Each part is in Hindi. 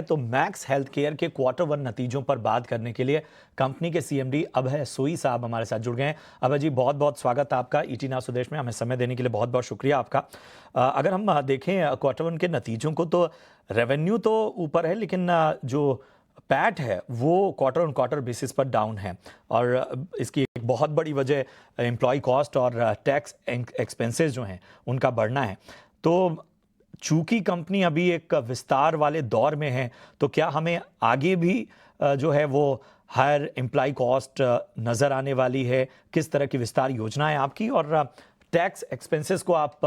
तो मैक्स हेल्थ केयर के क्वार्टर वन नतीजों पर बात करने के लिए कंपनी के सीएमडी अभय सोई साहब हमारे साथ जुड़ गए हैं। अभय जी, बहुत बहुत स्वागत है आपका ईटी नाउ स्वदेश में, हमें समय देने के लिए बहुत बहुत शुक्रिया आपका। अगर हम देखें क्वार्टर वन के नतीजों को तो रेवेन्यू तो ऊपर है, लेकिन जो पैट है वो क्वार्टर ऑन क्वार्टर बेसिस पर डाउन है और इसकी एक बहुत बड़ी वजह एम्प्लॉय कॉस्ट और टैक्स एक्सपेंसेस जो हैं उनका बढ़ना है। तो चूंकि कंपनी अभी एक विस्तार वाले दौर में है, तो क्या हमें आगे भी जो है वो हायर एम्प्लॉय कॉस्ट नजर आने वाली है? किस तरह की विस्तार योजना है आपकी और टैक्स एक्सपेंसेस को आप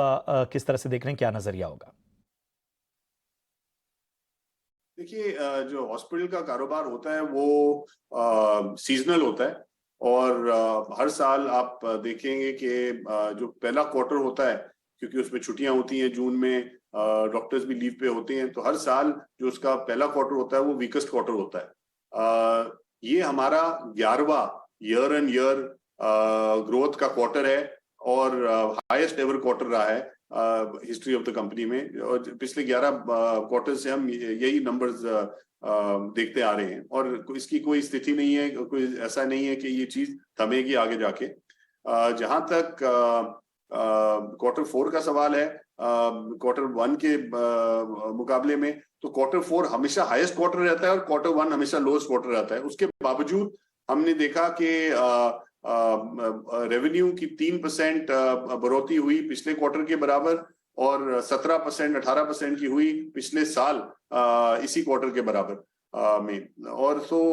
किस तरह से देख रहे हैं, क्या नजरिया होगा? देखिए, जो हॉस्पिटल का कारोबार होता है वो सीजनल होता है और हर साल आप देखेंगे कि जो पहला क्वार्टर होता है, क्योंकि उसमें छुट्टियां होती हैं, जून में डॉक्टर्स भी लीव पे होते हैं, तो हर साल जो उसका पहला क्वार्टर होता है वो वीकेस्ट क्वार्टर होता है। ये हमारा 11वां ईयर एंड ईयर ग्रोथ का क्वार्टर है और हाईएस्ट एवर क्वार्टर रहा है हिस्ट्री ऑफ द कंपनी में। और पिछले 11 क्वार्टर से हम यही नंबर्स देखते आ रहे हैं और इसकी कोई स्थिति नहीं है, कोई ऐसा नहीं है कि ये चीज थमेगी आगे जाके। जहां तक क्वार्टर 4 का सवाल है, क्वार्टर 1 के मुकाबले में, तो क्वार्टर 4 हमेशा हाईएस्ट क्वार्टर रहता है और क्वार्टर 1 हमेशा लोएस्ट क्वार्टर रहता है। उसके बावजूद हमने देखा कि रेवेन्यू की 3% बढ़ोतरी हुई पिछले क्वार्टर के बराबर और 17% 18% की हुई पिछले साल इसी क्वार्टर के बराबर में। और सो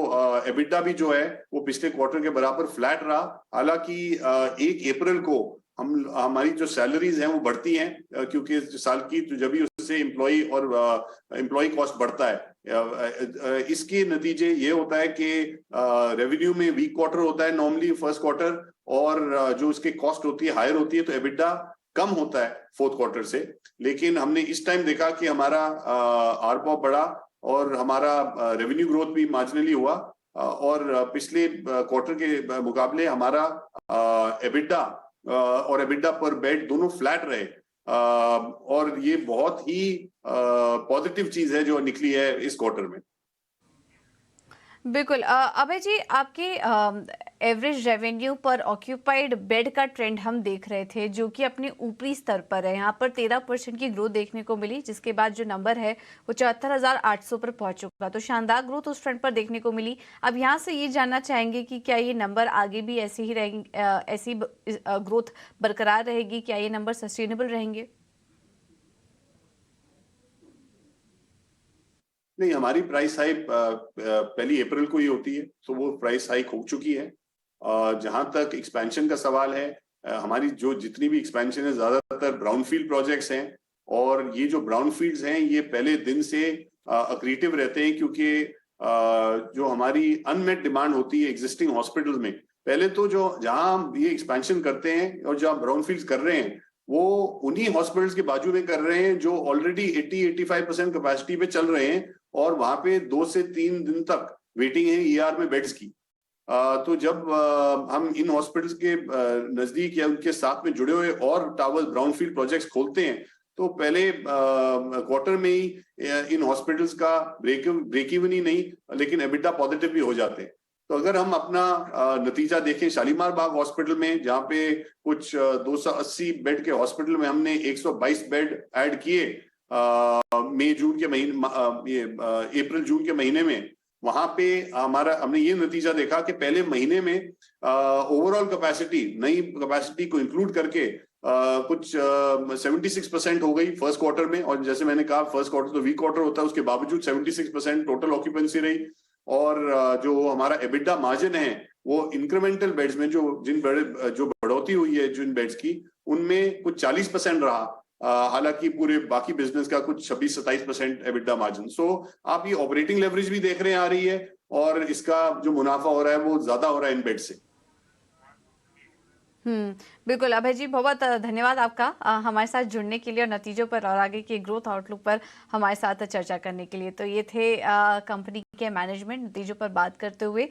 एबिटा भी जो है वो पिछले क्वार्टर के बराबर फ्लैट रहा। हालांकि 1 अप्रैल को हमारी जो सैलरीज हैं वो बढ़ती हैं, क्योंकि साल की तो जब भी उससे एम्प्लॉय और एम्प्लॉय कॉस्ट बढ़ता है। इसके नतीजे ये होता है कि रेवेन्यू में वीक क्वार्टर होता है नॉर्मली फर्स्ट क्वार्टर, और जो उसके कॉस्ट होती है हायर होती है, तो एबिटा कम होता है फोर्थ क्वार्टर से। लेकिन हमने इस टाइम देखा कि हमारा आरपॉप बढ़ा और हमारा रेवेन्यू ग्रोथ भी मार्जिनली हुआ और पिछले क्वार्टर के मुकाबले हमारा एबिटा और एबिटा पर बेड दोनों फ्लैट रहे। और ये बहुत ही पॉजिटिव चीज है जो निकली है इस क्वार्टर में। बिल्कुल। अभय जी, आपके एवरेज रेवेन्यू पर ऑक्यूपाइड बेड का ट्रेंड हम देख रहे थे, जो कि अपने ऊपरी स्तर पर है। यहाँ पर 13% की ग्रोथ देखने को मिली, जिसके बाद जो नंबर है वो 74,800 पर पहुंच चुका। तो शानदार ग्रोथ उस ट्रेंड पर देखने को मिली। अब यहाँ से ये जानना चाहेंगे कि क्या ये नंबर आगे भी ऐसे ही रहेंगे, ऐसी ग्रोथ बरकरार रहेगी? क्या ये नंबर सस्टेनेबल रहेंगे? नहीं, हमारी प्राइस हाइक 1 अप्रैल को ही होती है, तो वो प्राइस हाइक हो चुकी है। जहां तक एक्सपेंशन का सवाल है, हमारी जो जितनी भी एक्सपेंशन है ज्यादातर ब्राउनफील्ड प्रोजेक्ट्स हैं और ये जो ब्राउनफील्ड्स हैं ये पहले दिन से अक्रीटिव रहते हैं, क्योंकि जो हमारी अनमेट डिमांड होती है एग्जिस्टिंग हॉस्पिटल में, पहले तो जो जहां हम ये एक्सपेंशन करते हैं और जहां ब्राउनफील्ड्स कर रहे हैं वो उन्हीं हॉस्पिटल्स के बाजू में कर रहे हैं जो ऑलरेडी 80-85% कैपेसिटी पे चल रहे हैं और वहां पे 2 से 3 दिन तक वेटिंग है ईआर में बेड्स की। तो जब हम इन हॉस्पिटल्स के नजदीक या उनके साथ में जुड़े हुए और टावर्स ब्राउनफील्ड प्रोजेक्ट्स खोलते हैं, तो पहले क्वार्टर में ही इन हॉस्पिटल्स का ब्रेक इवन ही नहीं, लेकिन एबिटा पॉजिटिव भी हो जाते हैं। तो अगर हम अपना नतीजा देखें शालीमार बाग हॉस्पिटल में, जहाँ पे कुछ 280 बेड के हॉस्पिटल में हमने 122 बेड ऐड किए मई जून के महीने, ये अप्रैल जून के महीने में, वहां पे हमने ये नतीजा देखा कि पहले महीने में ओवरऑल कैपेसिटी, नई कैपेसिटी को इंक्लूड करके कुछ 76% हो गई फर्स्ट क्वार्टर में। और जैसे मैंने कहा फर्स्ट क्वार्टर तो वीक क्वार्टर होता है, उसके बावजूद 76% टोटल ऑक्यूपेंसी रही। और जो हमारा एबिटा मार्जिन है वो इंक्रीमेंटल बेड्स में जो बढ़ोतरी हुई है जिन बेड्स की, उनमें कुछ 40% रहा। हालांकि पूरे बाकी बिजनेस का कुछ 26-27% एबिटा मार्जिन। सो आप ये ऑपरेटिंग लेवरेज भी देख रहे हैं आ रही है और इसका जो मुनाफा हो रहा है वो ज्यादा हो रहा है इन बेड से। बिल्कुल। अभय जी, बहुत धन्यवाद आपका हमारे साथ जुड़ने के लिए और नतीजों पर और आगे के ग्रोथ आउटलुक पर हमारे साथ चर्चा करने के लिए। तो ये थे कंपनी के मैनेजमेंट नतीजों पर बात करते हुए।